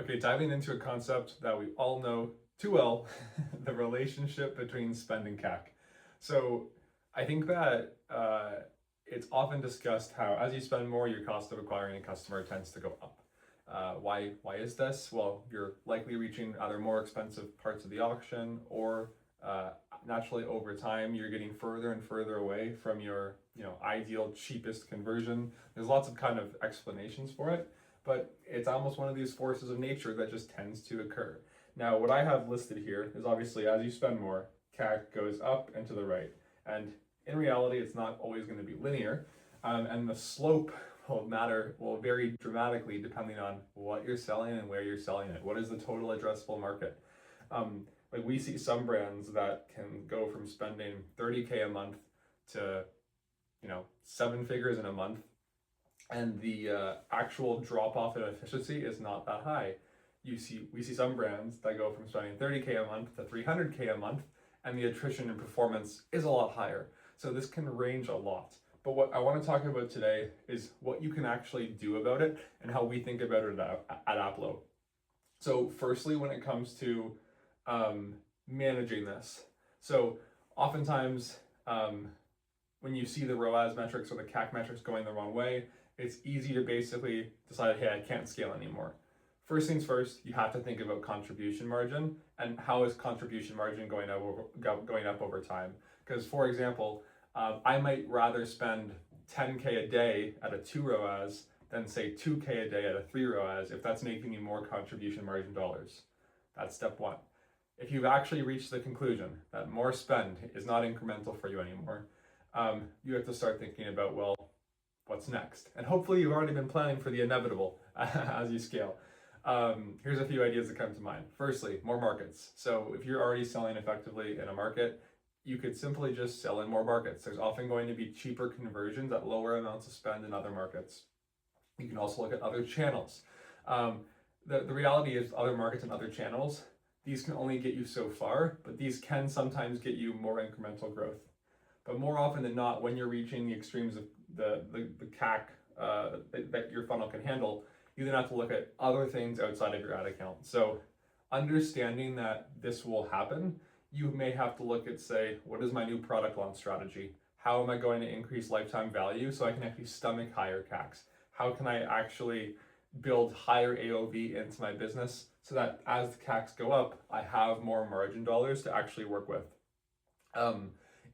Okay, diving into a concept that we all know too well, the relationship between spend and CAC. So I think that it's often discussed how as you spend more, your cost of acquiring a customer tends to go up. Why is this? Well, you're likely reaching either more expensive parts of the auction, or naturally over time you're getting further and further away from your ideal cheapest conversion. There's lots of kind of explanations for it, but it's almost one of these forces of nature that just tends to occur. Now, what I have listed here is obviously as you spend more, CAC goes up and to the right. And in reality, it's not always going to be linear. And the slope will vary dramatically depending on what you're selling and where you're selling it. What is the total addressable market? Like we see some brands that can go from spending 30K a month to, 7 figures in a month, and the actual drop off in efficiency is not that high. We see some brands that go from spending 30K a month to 300K a month, and the attrition and performance is a lot higher. So this can range a lot. But what I want to talk about today is what you can actually do about it and how we think about it at Applo. So firstly, when it comes to managing this, so oftentimes when you see the ROAS metrics or the CAC metrics going the wrong way, it's easy to basically decide, hey, I can't scale anymore. First things first, you have to think about contribution margin and how is contribution margin going up over time. Because for example, I might rather spend 10K a day at a 2 ROAS than say 2K a day at a 3 ROAS if that's making me more contribution margin dollars. That's step one. If you've actually reached the conclusion that more spend is not incremental for you anymore, you have to start thinking about, well, what's next? And hopefully you've already been planning for the inevitable as you scale. Here's a few ideas that come to mind. Firstly, more markets. So if you're already selling effectively in a market, you could simply just sell in more markets. There's often going to be cheaper conversions at lower amounts of spend in other markets. You can also look at other channels. The reality is other markets and other channels, these can only get you so far, but these can sometimes get you more incremental growth. But more often than not, when you're reaching the extremes of the CAC that your funnel can handle, you then have to look at other things outside of your ad account. So understanding that this will happen, you may have to look at, say, what is my new product launch strategy? How am I going to increase lifetime value so I can actually stomach higher CACs? How can I actually build higher AOV into my business so that as the CACs go up, I have more margin dollars to actually work with?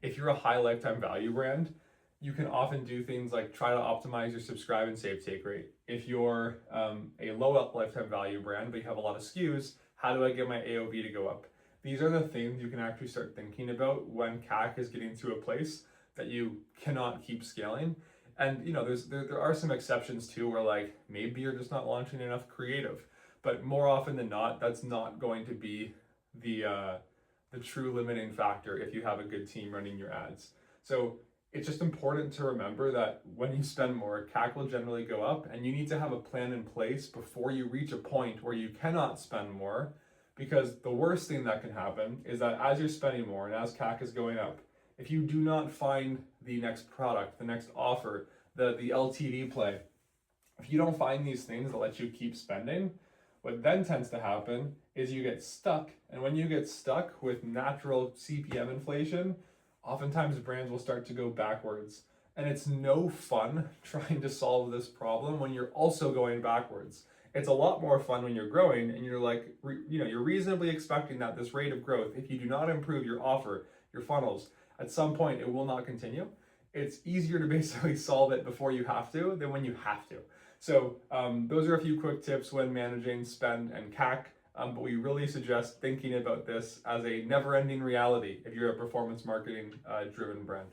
If you're a high lifetime value brand, you can often do things like try to optimize your subscribe and save take rate. If you're a low lifetime value brand, but you have a lot of SKUs, how do I get my AOV to go up? These are the things you can actually start thinking about when CAC is getting to a place that you cannot keep scaling. And there are some exceptions too, where like maybe you're just not launching enough creative, but more often than not, that's not going to be the true limiting factor if you have a good team running your ads. So it's just important to remember that when you spend more, CAC will generally go up, and you need to have a plan in place before you reach a point where you cannot spend more, because the worst thing that can happen is that as you're spending more and as CAC is going up, if you do not find the next product, the next offer, the LTV play, if you don't find these things that let you keep spending, what then tends to happen is you get stuck. And when you get stuck with natural CPM inflation, oftentimes brands will start to go backwards. And it's no fun trying to solve this problem when you're also going backwards. It's a lot more fun when you're growing and you're like, you're reasonably expecting that this rate of growth, if you do not improve your offer, your funnels, at some point it will not continue. It's easier to basically solve it before you have to than when you have to. So those are a few quick tips when managing spend and CAC, but we really suggest thinking about this as a never-ending reality if you're a performance marketing driven brand.